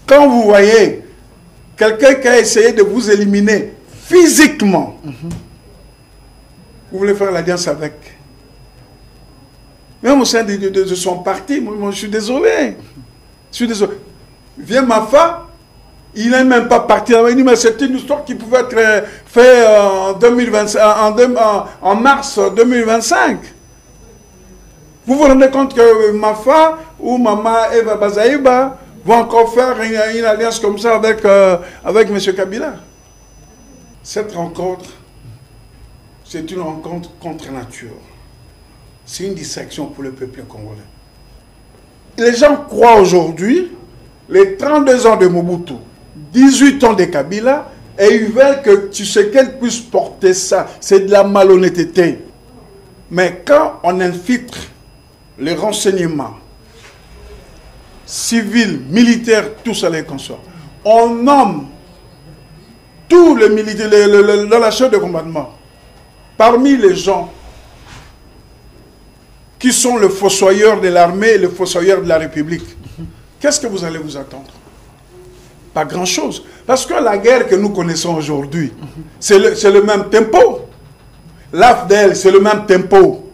Quand vous voyez quelqu'un qui a essayé de vous éliminer physiquement, vous voulez faire l'alliance avec. Même au sein de son parti, moi, je suis désolé. Je suis désolé. Vient Mafa, il n'est même pas parti. Il dit, mais c'est une histoire qui pouvait être faite en mars 2025. Vous vous rendez compte que Mafa ou Maman Eva Bazaïba vont encore faire une alliance comme ça avec M. Kabila. Cette rencontre, c'est une rencontre contre nature. C'est une distraction pour le peuple congolais. Les gens croient aujourd'hui, les 32 ans de Mobutu, 18 ans de Kabila, et ils veulent que Tshisekedi puisse porter ça. C'est de la malhonnêteté. Mais quand on infiltre les renseignements civils, militaires, tout ça les consorts, on nomme tous les militaires dans la chaîne de commandement. Parmi les gens qui sont le fossoyeur de l'armée et le fossoyeur de la République, qu'est-ce que vous allez vous attendre? Pas grand-chose. Parce que la guerre que nous connaissons aujourd'hui, c'est le même tempo. L'AFDL, c'est le même tempo.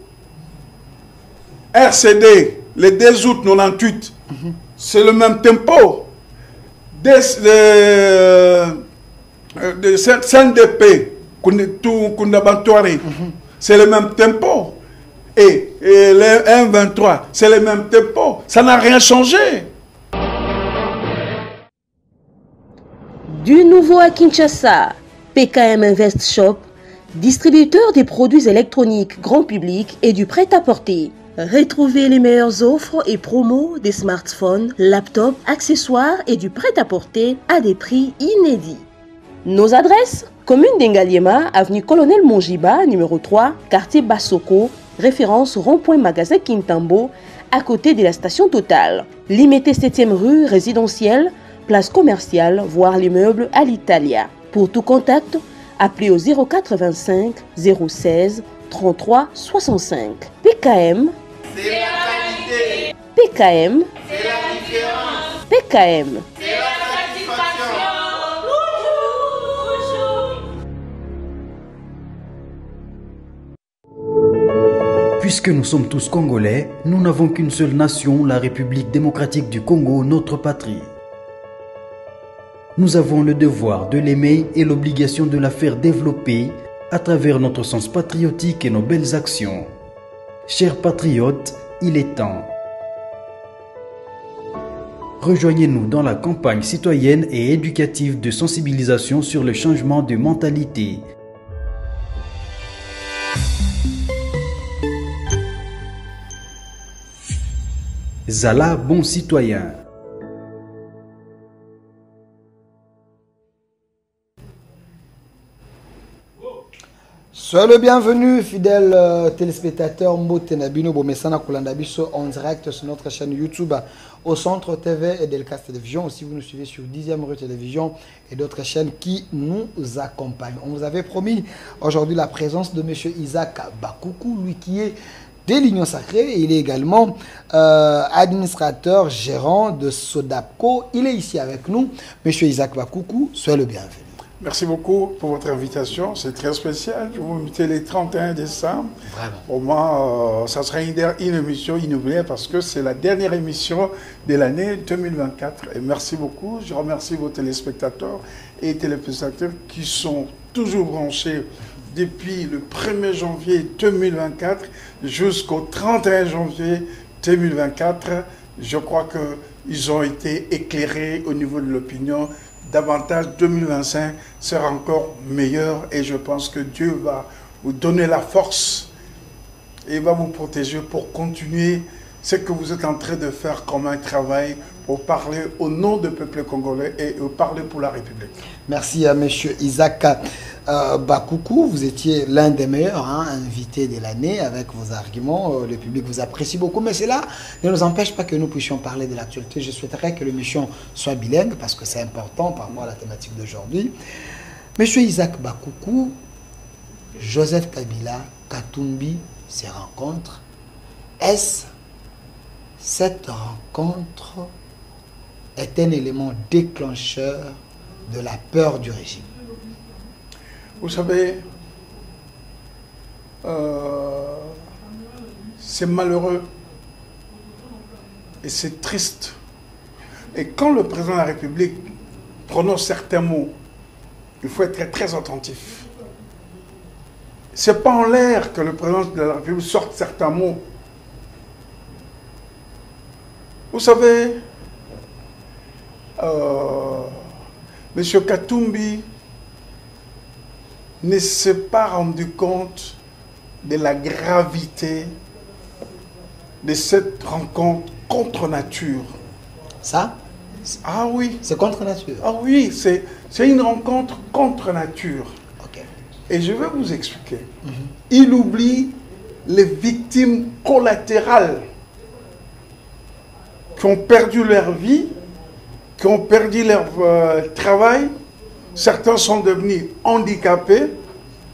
RCD, le 2 août 98, c'est le même tempo. CNDP, Kundabantoari, c'est le même tempo. Et le M23, c'est le même tempo. Ça n'a rien changé. Du nouveau à Kinshasa, PKM Invest Shop, distributeur des produits électroniques grand public et du prêt-à-porter. Retrouvez les meilleures offres et promos des smartphones, laptops, accessoires et du prêt-à-porter à des prix inédits. Nos adresses: commune d'Engaliema, avenue Colonel Mongiba, numéro 3, quartier Bassoko, référence rond-point magasin Kintambo, à côté de la station Total. Limité 7e rue résidentielle, place commerciale, voire l'immeuble à l'Italia. Pour tout contact, appelez au 085 016 33 65. PKM, c'est la qualité. PKM, c'est la différence. PKM, c'est la satisfaction. Puisque nous sommes tous Congolais, nous n'avons qu'une seule nation, la République démocratique du Congo, notre patrie. Nous avons le devoir de l'aimer et l'obligation de la faire développer à travers notre sens patriotique et nos belles actions. Chers patriotes, il est temps. Rejoignez-nous dans la campagne citoyenne et éducative de sensibilisation sur le changement de mentalité. Zala, bon citoyen. Soyez le bienvenu, fidèles téléspectateurs Mbote Nabino Bomesana Koulandabiso en direct sur notre chaîne YouTube au Centre TV et Delcas Télévision. Aussi, vous nous suivez sur 10e rue Télévision et d'autres chaînes qui nous accompagnent. On vous avait promis aujourd'hui la présence de M. Isaac Bakoukou, lui qui est de l'Union Sacrée. Il est également administrateur gérant de Sodapco. Il est ici avec nous. M. Isaac Bakoukou, soyez le bienvenu. Merci beaucoup pour votre invitation. C'est très spécial. Je vous invite les 31 décembre. Vraiment. Au moins, ça sera une émission inoubliable parce que c'est la dernière émission de l'année 2024. Et merci beaucoup. Je remercie vos téléspectateurs et téléspectateurs qui sont toujours branchés depuis le 1er janvier 2024 jusqu'au 31 janvier 2024. Je crois qu'ils ont été éclairés au niveau de l'opinion. Davantage 2025 sera encore meilleur et je pense que Dieu va vous donner la force et va vous protéger pour continuer ce que vous êtes en train de faire comme un travail pour parler au nom du peuple congolais et parler pour la République. Merci à M. Isaac Bakoukou. Vous étiez l'un des meilleurs invités de l'année avec vos arguments. Le public vous apprécie beaucoup, mais cela ne nous empêche pas que nous puissions parler de l'actualité. Je souhaiterais que l'émission soit bilingue parce que c'est important par rapport à la thématique d'aujourd'hui. M. Isaac Bakoukou, Joseph Kabila, Katumbi se rencontrent. Est-ce cette rencontre est un élément déclencheur de la peur du régime? Vous savez, c'est malheureux et c'est triste. Et quand le président de la République prononce certains mots, il faut être très, très attentif. C'est pas en l'air que le président de la République sorte certains mots. Vous savez, M. Katumbi ne s'est pas rendu compte de la gravité de cette rencontre contre nature. Ça? Ah oui. C'est contre nature? Ah oui, c'est une rencontre contre nature. Ok. Et je vais vous expliquer. Il oublie les victimes collatérales qui ont perdu leur vie, qui ont perdu leur travail. Certains sont devenus handicapés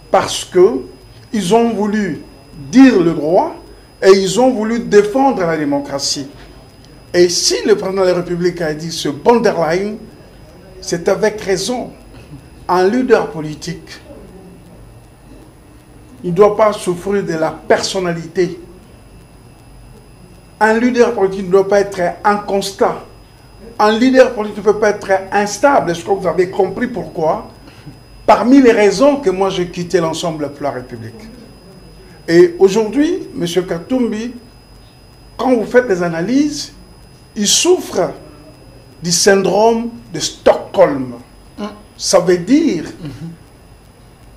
parce qu'ils ont voulu dire le droit et ils ont voulu défendre la démocratie. Et si le président de la République a dit ce borderline, c'est avec raison. Un leader politique, il ne doit pas souffrir de la personnalité. Un leader politique ne doit pas être inconstant. Un leader politique ne peut pas être instable. Est-ce que vous avez compris pourquoi? Parmi les raisons que moi j'ai quitté l'ensemble pour la République. Et aujourd'hui, M. Katumbi, quand vous faites des analyses, il souffre du syndrome de Stockholm. Ça veut dire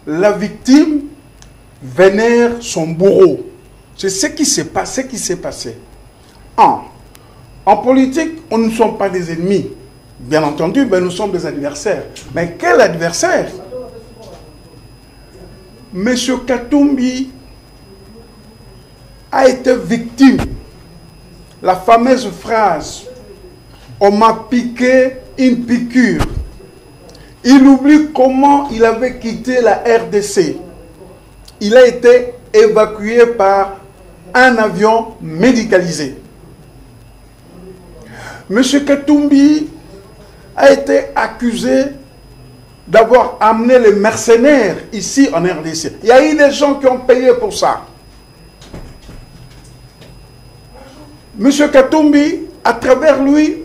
la victime vénère son bourreau. C'est ce qui s'est passé. En politique, on ne sommes pas des ennemis. Bien entendu, nous sommes des adversaires. Mais quel adversaire? M. Katumbi a été victime. La fameuse phrase « On m'a piqué une piqûre ». Il oublie comment il avait quitté la RDC. Il a été évacué par un avion médicalisé. M. Katumbi a été accusé d'avoir amené les mercenaires ici en RDC. Il y a eu des gens qui ont payé pour ça. M. Katumbi, à travers lui,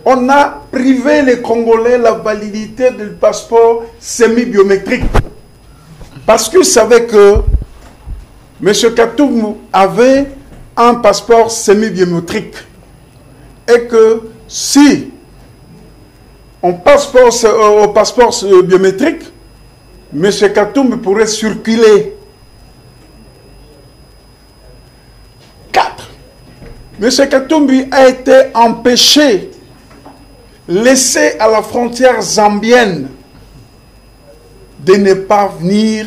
on a privé les Congolais la validité du passeport semi-biométrique. Parce qu'ils savaient que M. Katumbi avait un passeport semi-biométrique. Et que si on passe au passeport biométrique, M. Katumbi pourrait circuler. 4. M. Katumbi a été empêché, laissé à la frontière zambienne, de ne pas venir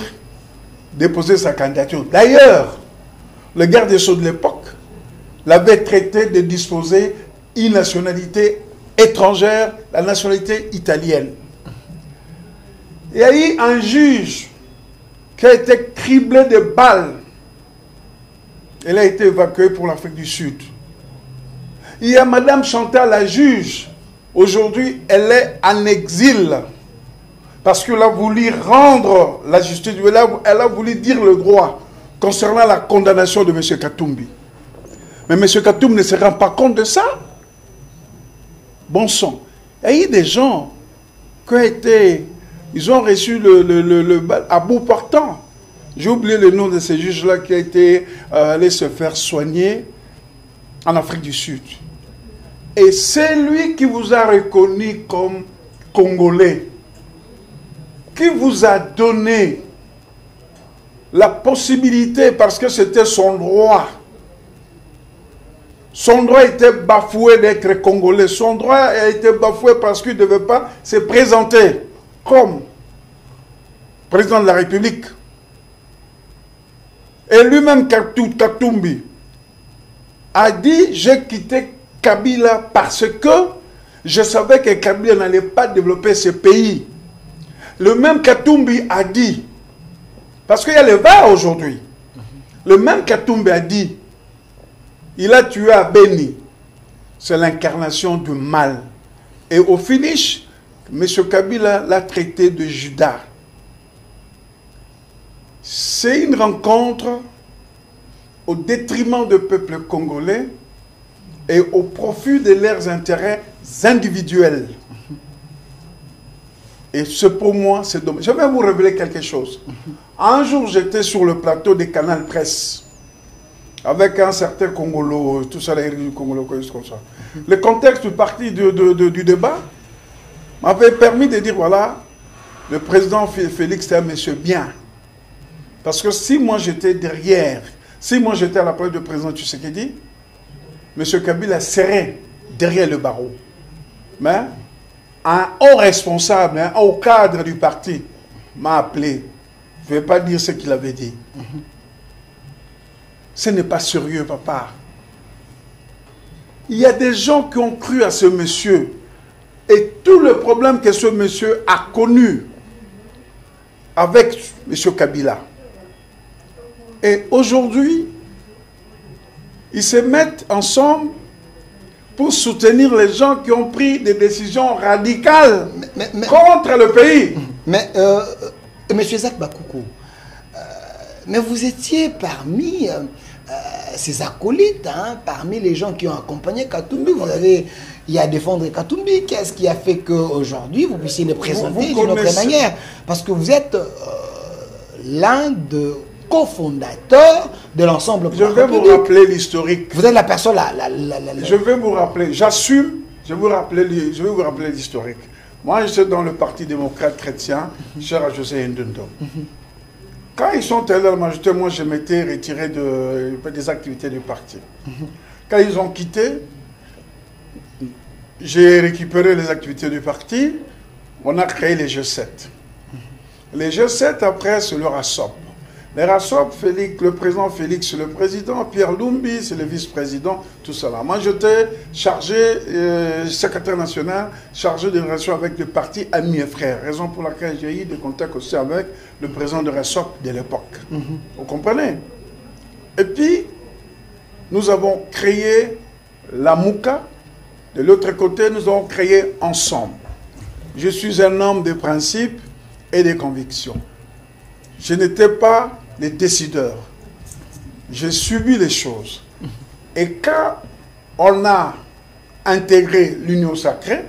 déposer sa candidature. D'ailleurs, le garde des Sceaux de l'époque l'avait traité de disposer une nationalité étrangère, la nationalité italienne. Il y a eu un juge qui a été criblé de balles. Elle a été évacuée pour l'Afrique du Sud. Il y a Madame Chantal, la juge. Aujourd'hui, elle est en exil. Parce qu'elle a voulu rendre la justice. Elle a voulu dire le droit concernant la condamnation de M. Katumbi. Mais M. Katumbi ne se rend pas compte de ça. Bon sang. Il y a eu des gens qui ont été... Ils ont reçu le bal à bout portant. J'ai oublié le nom de ces juges-là qui a été allé se faire soigner en Afrique du Sud. Et c'est lui qui vous a reconnu comme Congolais, qui vous a donné la possibilité, parce que c'était son droit. Son droit était bafoué d'être Congolais. Son droit a été bafoué parce qu'il ne devait pas se présenter comme président de la République. Et lui-même, Katumbi, a dit « J'ai quitté Kabila parce que je savais que Kabila n'allait pas développer ce pays. » Le même Katumbi a dit, parce qu'il y a le VAR aujourd'hui, le même Katumbi a dit, il a tué à Beni. C'est l'incarnation du mal. Et au finish, M. Kabila l'a traité de Judas. C'est une rencontre au détriment du peuple congolais et au profit de leurs intérêts individuels. Et pour moi, c'est dommage. Je vais vous révéler quelque chose. Un jour, j'étais sur le plateau des Canal Presse avec un certain Congolo, tout ça, du Congolo, comme ça. Le contexte du parti du débat m'avait permis de dire, voilà, le président Félix est un monsieur bien. Parce que si moi j'étais derrière, si moi j'étais à la place du président Tshisekedi, M. Kabila serait derrière le barreau. Mais un haut responsable, un haut cadre du parti m'a appelé. Je ne vais pas dire ce qu'il avait dit. Ce n'est pas sérieux, papa. Il y a des gens qui ont cru à ce monsieur. Et tout le problème que ce monsieur a connu avec M. Kabila. Et aujourd'hui, ils se mettent ensemble pour soutenir les gens qui ont pris des décisions radicales contre le pays. Mais, M. Jacques Bakoukou, mais vous étiez parmi ces acolytes, hein, parmi les gens qui ont accompagné Katumbi. Vous avez à défendre Katumbi. Qu'est-ce qui a fait qu'aujourd'hui, vous puissiez le présenter d'une autre manière? Parce que vous êtes l'un de cofondateur de l'ensemble. Je vais vous rappeler l'historique. Vous êtes la personne Je vais vous rappeler, j'assume, je vais vous rappeler l'historique. Moi, j'étais dans le Parti démocrate chrétien, cher à José Ndundo. Quand ils sont allés à la majorité, moi, je m'étais retiré des activités du parti. Quand ils ont quitté, j'ai récupéré les activités du parti. On a créé les G7. Les G7, après, c'est le RASOP. Les RASOP, le président Félix, c'est le président, Pierre Lumbi, c'est le vice-président, tout cela. Moi, j'étais chargé, secrétaire national, chargé de relations avec le parti Amis et Frères, raison pour laquelle j'ai eu des contacts aussi avec le président de RASOP de l'époque. Vous comprenez? Et puis, nous avons créé la Mouka. De l'autre côté, nous avons créé ensemble. Je suis un homme de principes et de convictions. Je n'étais pas le décideur. J'ai subi les choses. Et quand on a intégré l'Union sacrée,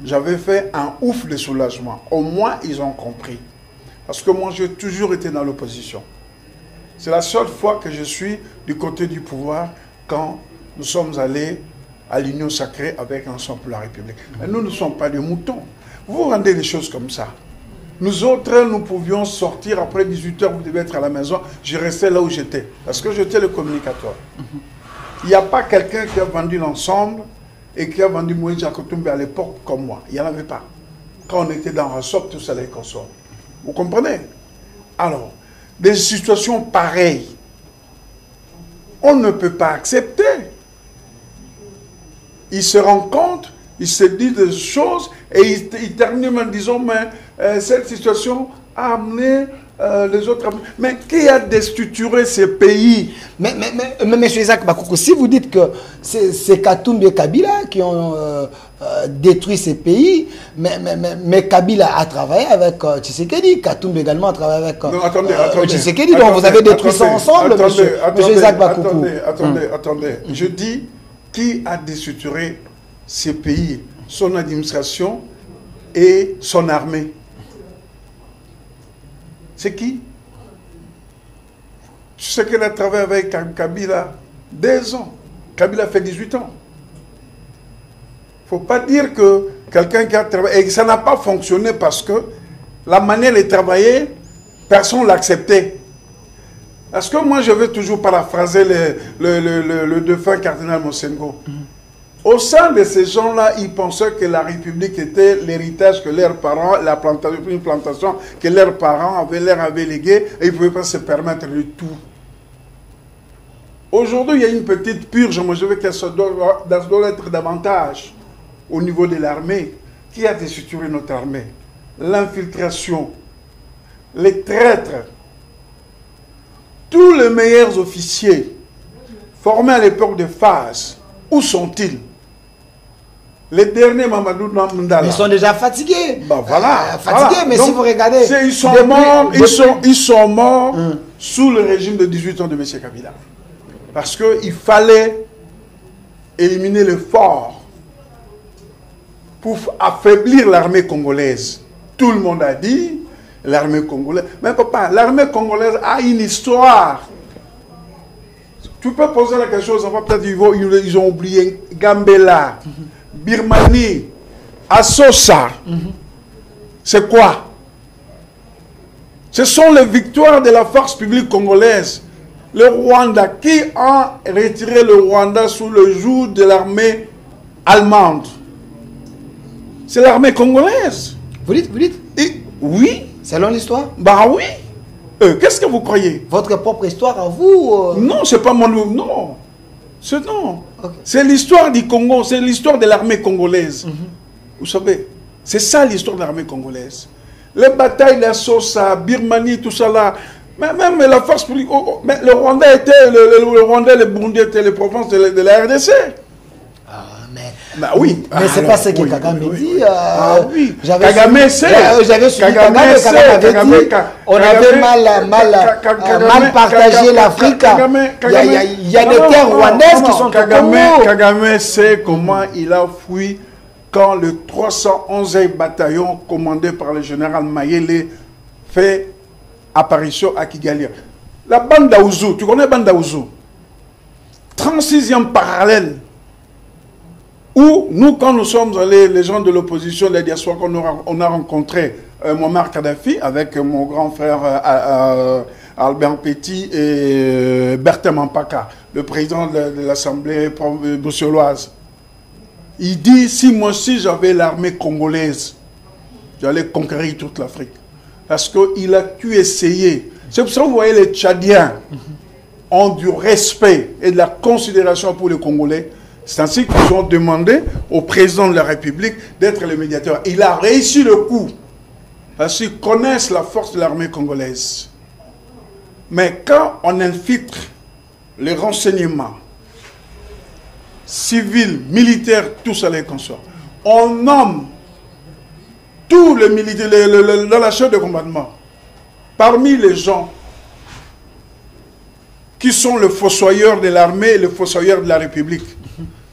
j'avais fait un ouf de soulagement. Au moins, ils ont compris. Parce que moi, j'ai toujours été dans l'opposition. C'est la seule fois que je suis du côté du pouvoir quand nous sommes allés à l'Union sacrée avec l'ensemble pour la République. Mais nous ne sommes pas des moutons. Vous rendez les choses comme ça. Nous autres, nous pouvions sortir après 18 h, vous devez être à la maison. Je restais là où j'étais, parce que j'étais le communicateur. Il n'y a pas quelqu'un qui a vendu l'ensemble et qui a vendu Moïse Katumbi à l'époque comme moi. Il n'y en avait pas. Quand on était dans Rassop, tout ça les consomme. Vous comprenez? Alors, des situations pareilles, on ne peut pas accepter. Ils se rencontrent, ils se disent des choses et ils terminent en disant mais cette situation a amené les autres. Mais qui a déstructuré ces pays? Mais M. Isaac Bakoukou, si vous dites que c'est Katumbi et Kabila qui ont détruit ces pays, mais Kabila a travaillé avec Tshisekedi, Katumbi également a travaillé avec Tshisekedi, donc vous avez détruit ça ensemble, M. Isaac Bakoukou. Attendez. Je dis qui a déstructuré ces pays, son administration et son armée. C'est qui? Tu sais qu'elle a travaillé avec Kabila 2 ans. Kabila fait 18 ans. Il ne faut pas dire que quelqu'un qui a travaillé... Et ça n'a pas fonctionné parce que la manière de travailler, personne ne l'acceptait. Parce que moi, je vais toujours paraphraser le défunt cardinal Monsengo. Au sein de ces gens-là, ils pensaient que la République était l'héritage que leurs parents, une plantation que leurs parents leur avaient léguée et ils ne pouvaient pas se permettre de tout. Aujourd'hui, il y a une petite purge, moi je veux que ça doit être davantage au niveau de l'armée. Qui a déstructuré notre armée? L'infiltration, les traîtres, tous les meilleurs officiers formés à l'époque de phase, où sont-ils? Les derniers Mamadou Namdala. Ils sont déjà fatigués. Bah, voilà. Fatigués, voilà. mais Donc, si vous regardez... Ils sont morts sous le régime de 18 ans de M. Kabila. Parce qu'il fallait éliminer le fort pour affaiblir l'armée congolaise. Tout le monde a dit, l'armée congolaise... Mais papa, l'armée congolaise a une histoire. Tu peux poser la question aux enfants, peut-être ils ont oublié Gambela, Birmanie, Assosa. C'est quoi? Ce sont les victoires de la force publique congolaise. Le Rwanda, qui a retiré le Rwanda sous le joug de l'armée allemande? C'est l'armée congolaise. Vous dites? Et, oui. Selon l'histoire? Bah oui. Qu'est-ce que vous croyez? Votre propre histoire à vous? Non, c'est pas mon... Non. Non. Okay. C'est l'histoire du Congo, c'est l'histoire de l'armée congolaise. Vous savez, c'est ça l'histoire de l'armée congolaise. Les batailles, la Sosa, Birmanie, tout ça là. Mais même la force publique... mais le Rwanda était... Le Rwanda et le Burundi étaient les provinces de la RDC. Bah oui. Mais c'est pas ce que Kagame dit. Oui. Kagame c'est. J'avais suivi Kagame avait dit on avait mal partagé l'Afrique. Il y a des terres rwandaises qui sont au Congo. Kagame sait comment il a fui quand le 311e bataillon commandé par le général Mayele fait apparition à Kigali. La bande d'Aouzou, tu connais la bande d'Aouzou? 36e parallèle. Où nous, quand nous sommes allés, les gens de l'opposition, les diasporas, on a rencontré Muammar Kadhafi avec mon grand frère Albert Petit et Bertin Mampaka, le président de l'Assemblée bruxelloise. Il dit, si moi aussi j'avais l'armée congolaise, j'allais conquérir toute l'Afrique. Parce qu'il a pu essayer. C'est pour ça que vous voyez les Tchadiens ont du respect et de la considération pour les Congolais. C'est ainsi qu'ils ont demandé au président de la République d'être le médiateur. Il a réussi le coup. Parce qu'ils connaissent la force de l'armée congolaise. Mais quand on infiltre les renseignements civils, militaires, tout ça les consorts, on nomme tous les militaires dans la chaîne de combattement. Parmi les gens qui sont le fossoyeur de l'armée et le fossoyeur de la République,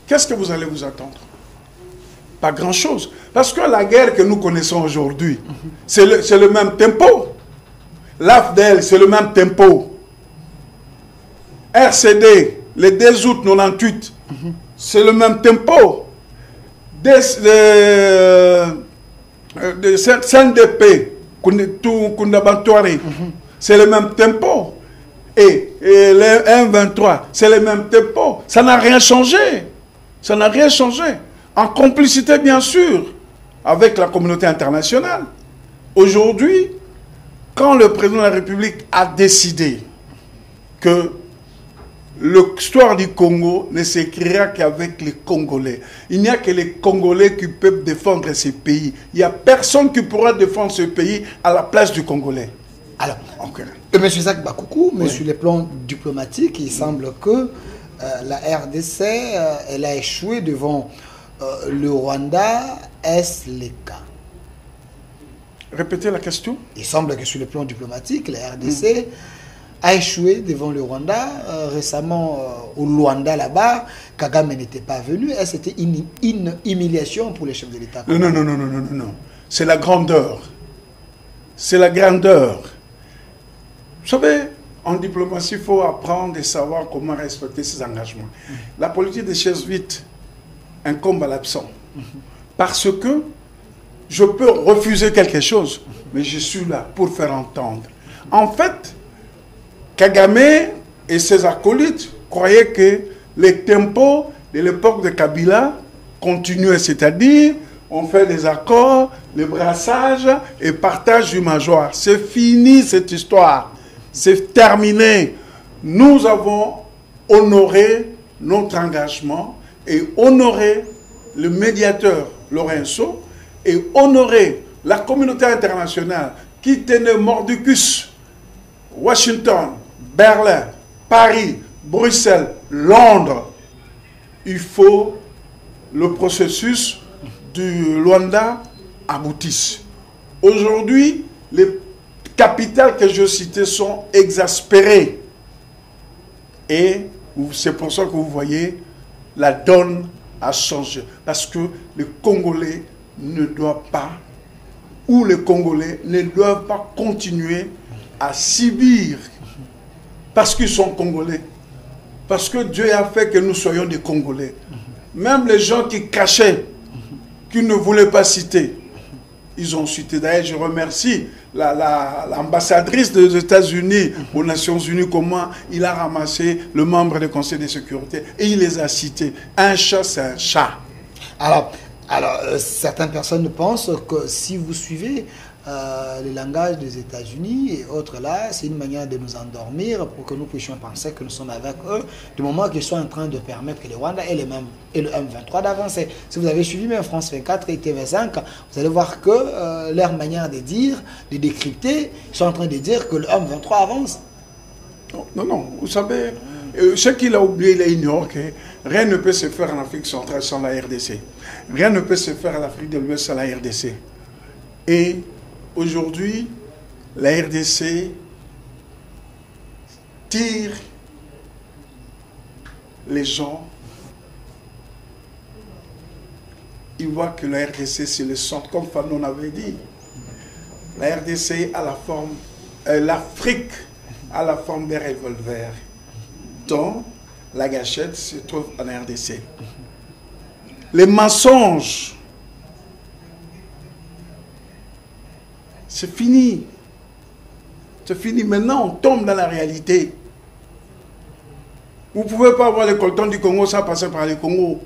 qu'est-ce que vous allez vous attendre? Pas grand-chose. Parce que la guerre que nous connaissons aujourd'hui, c'est le même tempo. L'AFDEL, c'est le même tempo. RCD, le 2 août 98, c'est le même tempo. CNDP, Kundabantoari, c'est le même tempo. Et le 1-23, c'est le même tempo. Ça n'a rien changé. Ça n'a rien changé. En complicité, bien sûr, avec la communauté internationale. Aujourd'hui, quand le président de la République a décidé que l'histoire du Congo ne s'écrira qu'avec les Congolais, il n'y a que les Congolais qui peuvent défendre ces pays. Il n'y a personne qui pourra défendre ce pays à la place du Congolais. Alors, M. Zach Bakoukou, mais sur le plan diplomatique, il semble que la RDC, elle a échoué devant le Rwanda. Est-ce le cas? Répétez la question. Il semble que sur le plan diplomatique, la RDC a échoué devant le Rwanda. Récemment, au Rwanda, là-bas, Kagame n'était pas venu. Est-ce que c'était une humiliation pour les chefs de l'État? Non. C'est la grandeur. C'est la grandeur. Vous savez, en diplomatie, il faut apprendre et savoir comment respecter ses engagements. La politique des chaises vides incombe à l'absent. Parce que je peux refuser quelque chose, mais je suis là pour faire entendre. En fait, Kagame et ses acolytes croyaient que les tempos de l'époque de Kabila continuaient, c'est-à-dire on fait des accords, les brassages et partage du major. C'est fini cette histoire. C'est terminé. Nous avons honoré notre engagement et honoré le médiateur Lorenzo et honoré la communauté internationale qui tenait mordicus Washington, Berlin, Paris, Bruxelles, Londres. Il faut le processus du Luanda aboutissent. Aujourd'hui, les capitales que je citais sont exaspérées. Et c'est pour ça que vous voyez, la donne a changé. Parce que les Congolais ne doivent pas, ou les Congolais ne doivent pas continuer à subir parce qu'ils sont Congolais. Parce que Dieu a fait que nous soyons des Congolais. Même les gens qui cachaient, qui ne voulaient pas citer, ils ont cité. D'ailleurs, je remercie l'ambassadrice des États-Unis aux Nations Unies, comment il a ramassé le membre du Conseil de sécurité et il les a cités. Un chat, c'est un chat. Alors, certaines personnes pensent que si vous suivez le langage des États-Unis et autres là, c'est une manière de nous endormir pour que nous puissions penser que nous sommes avec eux du moment qu'ils sont en train de permettre que les Rwanda et le M23 d'avancer. Si vous avez suivi même France 24 et TV5, vous allez voir que leur manière de dire, de décrypter, ils sont en train de dire que le M23 avance. Non, vous savez, ce qu'il a oublié, il ignore que rien ne peut se faire en Afrique centrale sans la RDC. Rien ne peut se faire en Afrique de l'Ouest sans la RDC. Et aujourd'hui, la RDC tire les gens. Ils voient que la RDC, c'est le centre, comme Fanon avait dit. La RDC a la forme, l'Afrique a la forme des revolvers, dont la gâchette se trouve en RDC. Les mensonges, c'est fini. C'est fini. Maintenant, on tombe dans la réalité. Vous ne pouvez pas avoir le coltan du Congo sans passer par le Congo.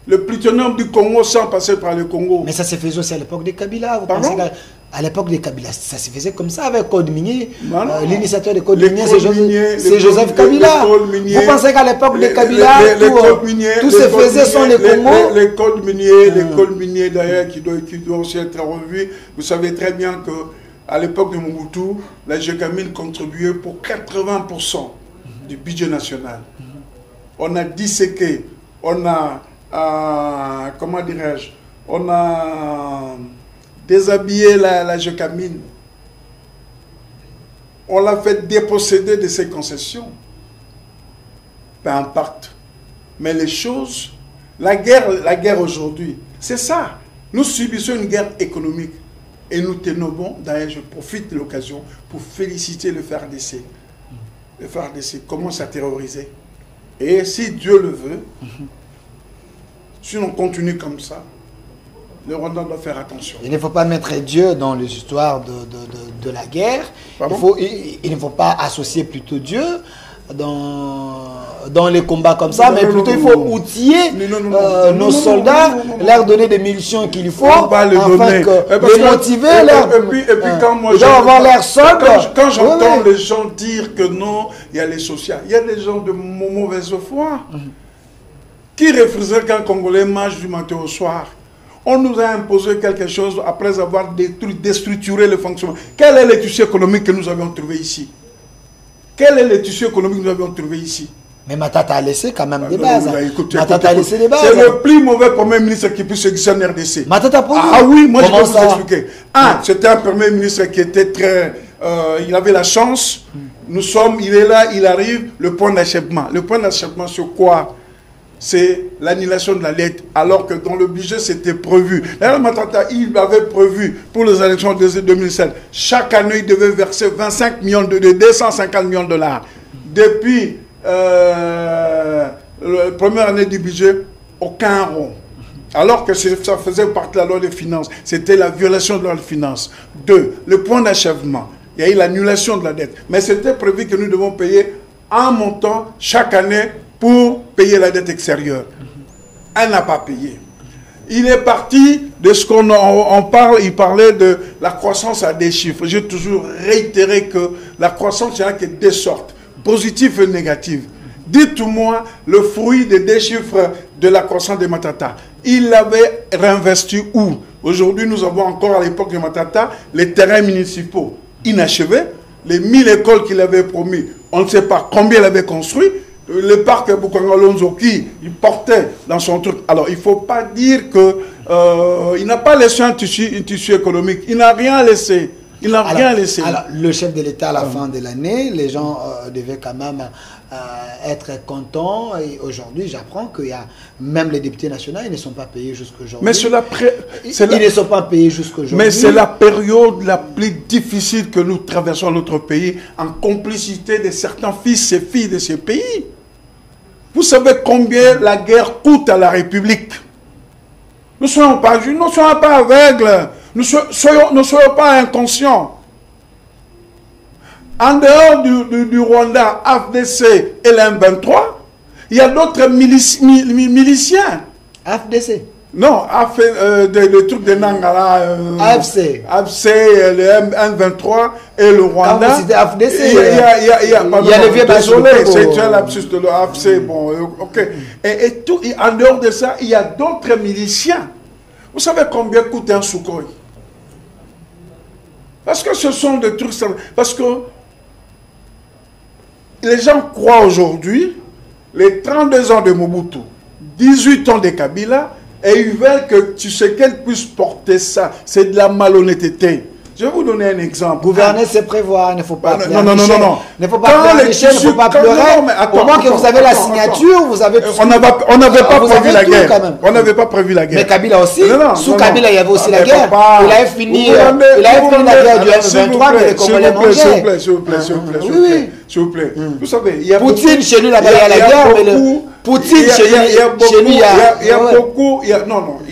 Le plutonium du Congo sans passer par le Congo. Mais ça se faisait aussi à l'époque des Kabila. Vous pensez à l'époque des Kabila, ça se faisait comme ça avec Code Minier. L'initiateur des Code Minier, c'est Joseph Kabila. Vous pensez qu'à l'époque des Kabila, tout se faisait sans les Congo? Les codes miniers, d'ailleurs, qui doivent aussi être revus. Vous savez très bien qu'à l'époque de Mobutu, la GECAMIN contribuait pour 80% du budget national. On a disséqué, on a, comment dirais-je, on a déshabillé la GECAMIN. On l'a fait déposséder de ses concessions. Peu importe. Mais les choses, la guerre aujourd'hui, c'est ça. Nous subissons une guerre économique. Et nous tenons bon. D'ailleurs, je profite de l'occasion pour féliciter le FARDC. Le FARDC commence à terroriser. Et si Dieu le veut, si on continue comme ça, le Rwanda doit faire attention. Il ne faut pas mettre Dieu dans les histoires de la guerre. Il ne faut pas associer plutôt Dieu dans les combats comme ça, mais plutôt il faut outiller nos soldats, leur donner des munitions qu'il faut, afin que les motiver. Et puis quand moi, ils doivent avoir l'air sobre. Quand j'entends les gens dire que non, il y a les sociaux, il y a des gens de mauvaise foi qui refuseraient qu'un Congolais mange du matin au soir. On nous a imposé quelque chose après avoir déstructuré le fonctionnement. Quel est le tissu économique que nous avions trouvé ici? Quel est le tissu économique que nous avions trouvé ici? Mais Matata a laissé quand même des bases. Matata a laissé des bases. C'est le plus mauvais premier ministre qui puisse exister en RDC. Matata pour Ah oui, moi je peux vous expliquer. C'était un premier ministre qui était très... il avait la chance. Il est là, il arrive, le point d'achèvement. Le point d'achèvement sur quoi? C'est l'annulation de la dette, alors que dans le budget, c'était prévu. D'ailleurs, Matata, il avait prévu pour les élections de 2007, chaque année, il devait verser 25 millions de 250 millions de dollars. Depuis la première année du budget, aucun rond. Alors que ça faisait partie de la loi des finances. C'était la violation de la loi des finances. 2. Le point d'achèvement. Il y a eu l'annulation de la dette. Mais c'était prévu que nous devons payer un montant chaque année pour payer la dette extérieure. Elle n'a pas payé. Il est parti de ce qu'on parle, il parlait de la croissance à des chiffres. J'ai toujours réitéré que la croissance, il n'y a que deux sortes, positive et négative. Dites-moi le fruit des deux chiffres de la croissance de Matata. Il l'avait réinvesti où? Aujourd'hui, nous avons encore à l'époque de Matata les terrains municipaux inachevés, les 1000 écoles qu'il avait promis, on ne sait pas combien il avait construit. Le parc Bukanga Lonzo qui il portait dans son truc. Alors, il ne faut pas dire que Il n'a pas laissé un tissu économique. Il n'a rien laissé. Il n'a rien laissé. Alors, le chef de l'État, à la fin de l'année, les gens devaient quand même être contents. Et aujourd'hui, j'apprends qu'il y a même les députés nationaux, ils ne sont pas payés jusqu'aujourd'hui. Mais ils ne sont pas payés jusqu'aujourd'hui. Mais c'est la période la plus difficile que nous traversons dans notre pays, en complicité de certains fils et filles de ce pays. Vous savez combien la guerre coûte à la République? Ne soyons pas aveugles. Ne soyons pas inconscients. En dehors du Rwanda, AFDC et l'M23, il y a d'autres miliciens. AFDC? Non, le truc de Nangala. AFC. AFC, le M23 et le Rwanda. Quand vous citez AFDC, il y a les vieux désolé, c'est un lapsus de l'AFC. Bon, ok. Et en dehors de ça, il y a d'autres miliciens. Vous savez combien coûte un Sukhoi? Parce que ce sont des trucs... Parce que les gens croient aujourd'hui, les 32 ans de Mobutu, 18 ans de Kabila, et ils veulent que Tshisekedi puisse porter ça. C'est de la malhonnêteté. Je vais vous donner un exemple. Gouverner, c'est prévoir, il ne faut pas pleurer. Non. Il ne faut pas pleurer, il ne faut pas pleurer. Au moins que vous avez la signature, vous avez... On n'avait pas prévu la guerre. On n'avait pas prévu la guerre. Mais Kabila aussi, sous Kabila, il y avait aussi la guerre. Il avait fini la guerre du M23, mais les Congolais mangeaient. S'il vous plaît. Vous savez, il y a Poutine, chez nous, là-bas, il y a la guerre, mais Poutine, chez nous, il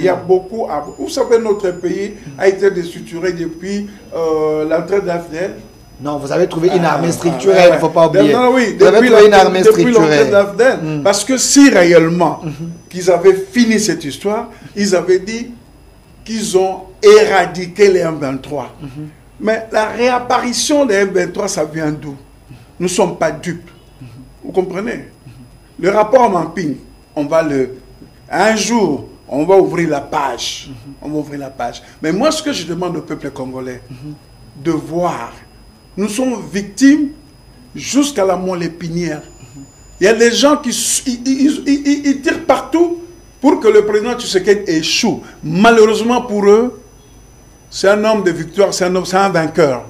y a beaucoup. Vous savez, notre pays a été déstructuré depuis l'entrée de la FDL. Non, vous avez trouvé une armée structurelle, il ne faut pas oublier. Oui, vous avez trouvé une armée depuis l'entrée structurelle. de la FDL. Parce que si réellement qu'ils avaient fini cette histoire, ils avaient dit qu'ils ont éradiqué les M23. Mais la réapparition des M23, ça vient d'où? Nous ne sommes pas dupes. Vous comprenez? Le rapport Mamping, un jour, on va ouvrir la page. On va ouvrir la page. Mais moi, ce que je demande au peuple congolais, de voir, nous sommes victimes jusqu'à la moelle épinière. Il y a des gens qui ils tirent partout pour que le président Tshisekedi échoue. Malheureusement pour eux, c'est un homme de victoire, c'est un vainqueur.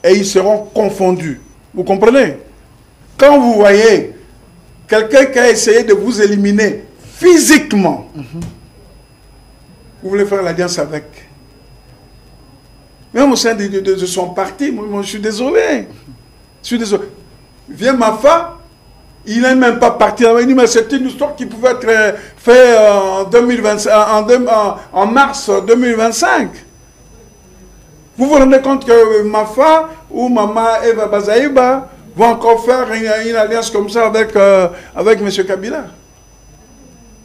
Et ils seront confondus. Vous comprenez? Quand vous voyez quelqu'un qui a essayé de vous éliminer physiquement, vous voulez faire l'alliance avec. Même au sein de son parti, moi je suis désolé. Viens Mafa, il n'est même pas parti. Il dit, mais c'est une histoire qui pouvait être faite en mars 2025. Vous vous rendez compte que Mafa ou Maman Eva Bazaïba vont encore faire une alliance comme ça avec M. Kabila?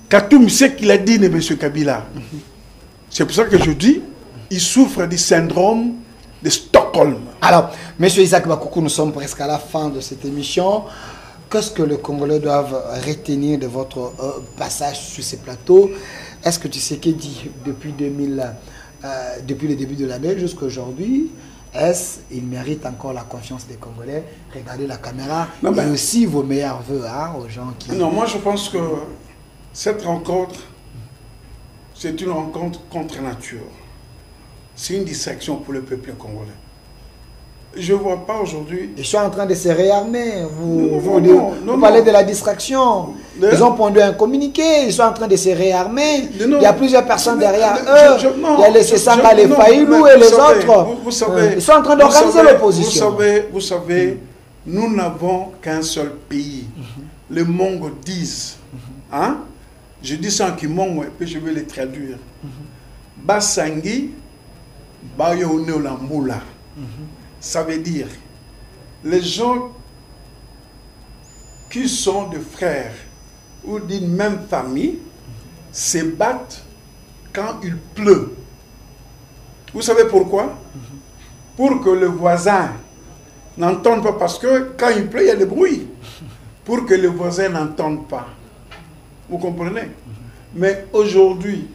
Katoum sait qu'il a dit de M. Kabila. C'est pour ça que je dis, il souffre du syndrome de Stockholm. Alors, M. Isaac Bakoukou, nous sommes presque à la fin de cette émission. Qu'est-ce que les Congolais doivent retenir de votre passage sur ces plateaux? Est-ce que tu sais que dit depuis le début de l'année jusqu'à aujourd'hui, il mérite encore la confiance des Congolais? Regardez la caméra et aussi vos meilleurs voeux aux gens qui... Non, moi je pense que cette rencontre, c'est une rencontre contre nature. C'est une distraction pour le peuple congolais. Je ne vois pas aujourd'hui... Ils sont en train de se réarmer. Vous parlez de la distraction. Ils ont pondu un communiqué. Ils sont en train de se réarmer. Il y a plusieurs personnes derrière eux. Il y a les Sessanga, les Faïlou et les autres. Ils sont en train d'organiser l'opposition. Vous savez, nous n'avons qu'un seul pays. Les Mongo disent. Hein? Je dis ça en Kimongo et puis je vais les traduire. Basangi, Bayo Lambula. Ça veut dire, les gens qui sont des frères ou d'une même famille se battent quand il pleut. Vous savez pourquoi? Pour que le voisin n'entende pas, parce que quand il pleut, il y a des bruits. Pour que le voisin n'entende pas. Vous comprenez? Mais aujourd'hui,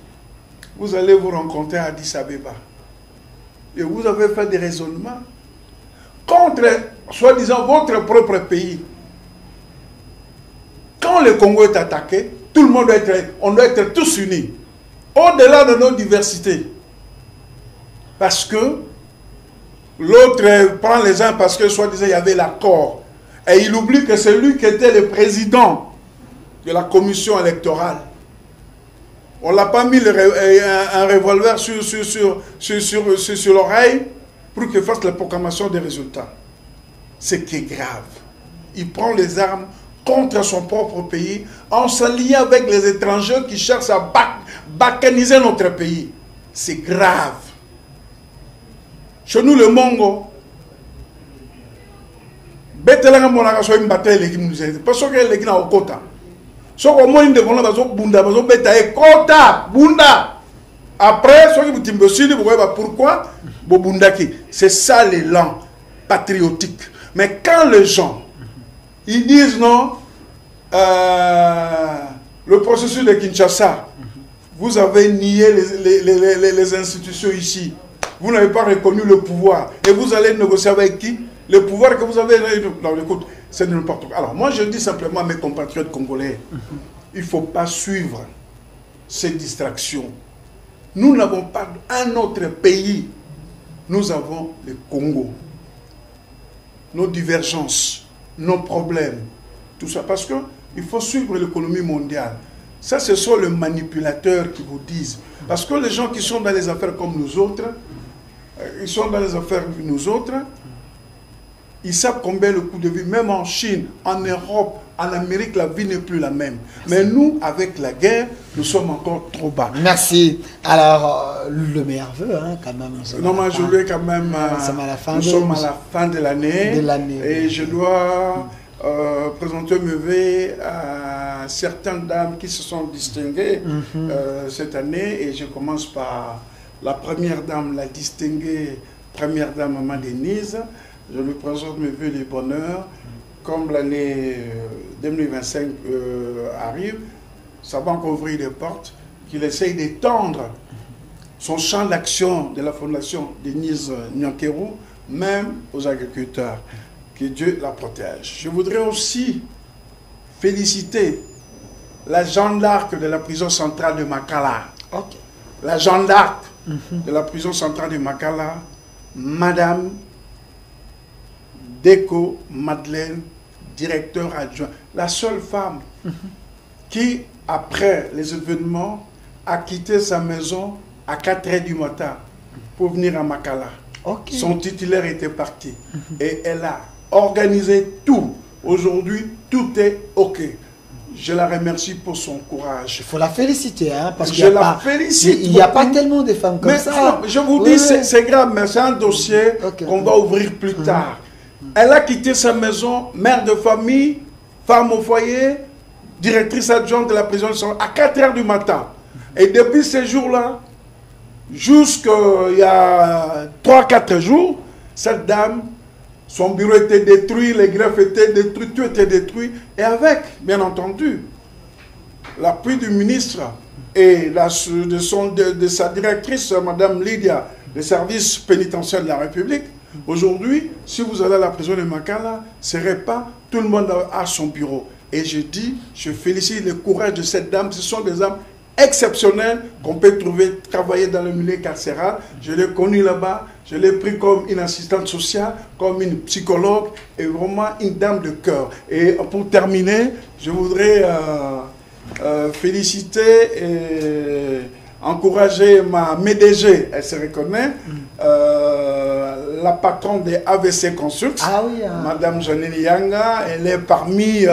vous allez vous rencontrer à Addis Abeba. Et vous avez fait des raisonnements contre, soi-disant, votre propre pays. Quand le Congo est attaqué, tout le monde doit être, on doit être tous unis au-delà de nos diversités. Parce que l'autre prend les uns parce que soi-disant il y avait l'accord. Et il oublie que c'est lui qui était le président de la commission électorale. On ne l'a pas mis un revolver sur l'oreille pour qu'il fasse la proclamation des résultats. Ce qui est grave. Il prend les armes contre son propre pays en s'alliant avec les étrangers qui cherchent à bacaniser notre pays. C'est grave. Chez nous, le Mongo, parce que les gens ont quota. So comment ils devant la bunda kota bunda. Après, ceux qui vous pourquoi bundaki. C'est ça l'élan patriotique. Mais quand les gens ils disent non, le processus de Kinshasa, vous avez nié les institutions ici. Vous n'avez pas reconnu le pouvoir. Et vous allez négocier avec qui? Le pouvoir que vous avez... Non, écoute, c'est n'importe quoi. Alors, moi, je dis simplement à mes compatriotes congolais, il ne faut pas suivre ces distractions. Nous n'avons pas un autre pays. Nous avons le Congo. Nos divergences, nos problèmes, tout ça. Parce qu'il faut suivre l'économie mondiale. Ça, ce sont les manipulateurs qui vous disent. Parce que les gens qui sont dans les affaires comme nous autres, ils sont dans les affaires comme nous autres, ils savent combien le coût de vie, même en Chine, en Europe, en Amérique, la vie n'est plus la même. Mais nous, avec la guerre, nous sommes encore trop bas. Merci. Alors, le meilleur vœu, hein, quand même. Non, mais je vais quand même... nous sommes à la fin de l'année. Et je dois présenter mes vœux à certaines dames qui se sont distinguées cette année. Et je commence par la première dame, la distinguée première dame, Maman Denise. Je lui présente mes vœux de bonheur. Comme l'année 2025 arrive, ça va encore ouvrir des portes, qu'il essaye d'étendre son champ d'action de la fondation Denise Nyankerou, même aux agriculteurs. Que Dieu la protège. Je voudrais aussi féliciter la Jeanne d'Arc de la prison centrale de Makala. Okay. La Jeanne d'Arc de la prison centrale de Makala, Madame Deko Madeleine, directeur adjoint, la seule femme qui, après les événements, a quitté sa maison à 4 h du matin pour venir à Makala. Okay. Son titulaire était parti et elle a organisé tout. Aujourd'hui, tout est OK. Je la remercie pour son courage. Il faut la féliciter, hein, parce qu'il n'y a pas tellement de femmes comme ça. Non, je vous dis, c'est grave, mais c'est un dossier qu'on va ouvrir plus tard. Elle a quitté sa maison, mère de famille, femme au foyer, directrice adjointe de la prison à 4 h du matin. Et depuis ces jours-là, jusqu'à il y a 3-4 jours, cette dame, son bureau était détruit, les greffes étaient détruits, tout était détruit. Et avec, bien entendu, l'appui du ministre et de sa directrice, Mme Lydia, des services pénitentiaires de la République, aujourd'hui, si vous allez à la prison de Makala, ce serait pas tout le monde à son bureau. Et je dis, je félicite le courage de cette dame. Ce sont des âmes exceptionnelles qu'on peut trouver, travailler dans le milieu carcéral. Je l'ai connue là-bas, je l'ai pris comme une assistante sociale, comme une psychologue, et vraiment une dame de cœur. Et pour terminer, je voudrais féliciter et encourager ma MDG, elle se reconnaît, la patronne des AVC Consult, Madame Janine Yanga. Elle est parmi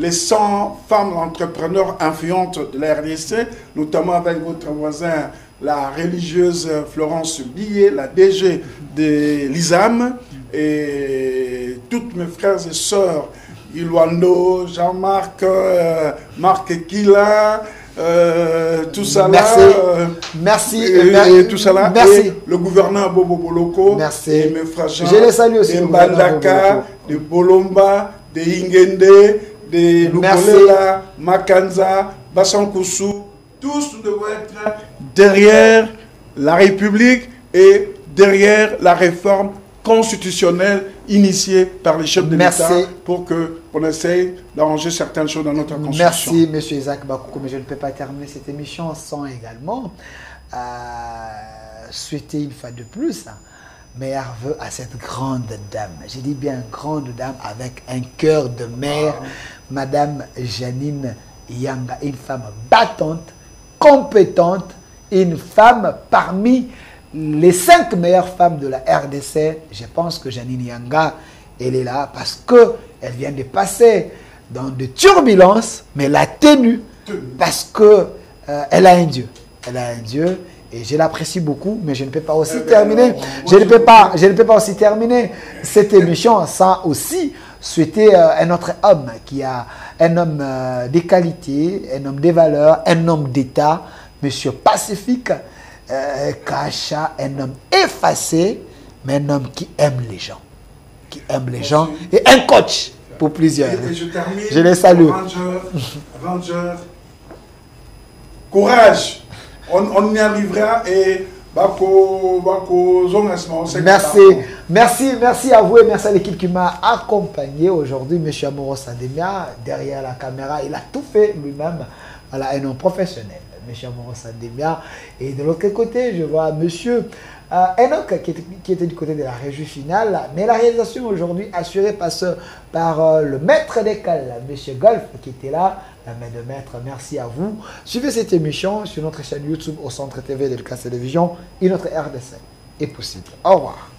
les 100 femmes entrepreneurs influentes de la RDC, notamment avec votre voisin, la religieuse Florence Billet, la DG de l'ISAM, et toutes mes frères et sœurs, Iluando, Jean-Marc, Marc Kila, tout ça là. Merci. Et tout ça là. Merci. Et le gouverneur Bobo Boloko. Merci. Et mes frères Jean. Je les salue aussi. De Bandaka, de Bolomba, de Ingende, de Lukolela, Makanza, Bassankoussou. Tous nous devons être derrière la République et derrière la réforme constitutionnelle initiée par les chefs de Merci. l'État pour qu'on essaye d'arranger certaines choses dans notre constitution. Merci, M. Isaac Bakoukou, mais je ne peux pas terminer cette émission sans également souhaiter une fois de plus meilleurs vœux à cette grande dame. Je dis bien grande dame avec un cœur de mère, Madame Janine Yanga, une femme battante, compétente, une femme parmi les 5 meilleures femmes de la RDC. Je pense que Janine Yanga, elle est là parce qu'elle vient de passer dans de turbulences, mais elle a tenu parce qu'elle a un Dieu. Elle a un Dieu. Et je l'apprécie beaucoup, mais je ne peux pas aussi terminer. Je ne peux pas aussi terminer cette émission sans aussi souhaiter un autre homme qui a un homme des qualités, un homme des valeurs, un homme d'État, Monsieur Pacifique, Kacha, un homme effacé, mais un homme qui aime les gens. Qui aime les gens et un coach pour plusieurs. Et je termine. Je les salue. Ranger. Courage. On y arrivera et merci à vous et merci à l'équipe qui m'a accompagné aujourd'hui. Monsieur Amoro Sandemia, derrière la caméra, il a tout fait lui-même. Voilà, un homme professionnel, Monsieur Amoro Sandemia. Et de l'autre côté, je vois Monsieur Enoch qui était du côté de la régie finale. Mais la réalisation aujourd'hui assurée par le maître d'école, Monsieur Golf, qui était là. La main de maître, merci à vous. Suivez cette émission sur notre chaîne YouTube au Centre TV de Delcast Télévision et notre RDC est possible. Au revoir.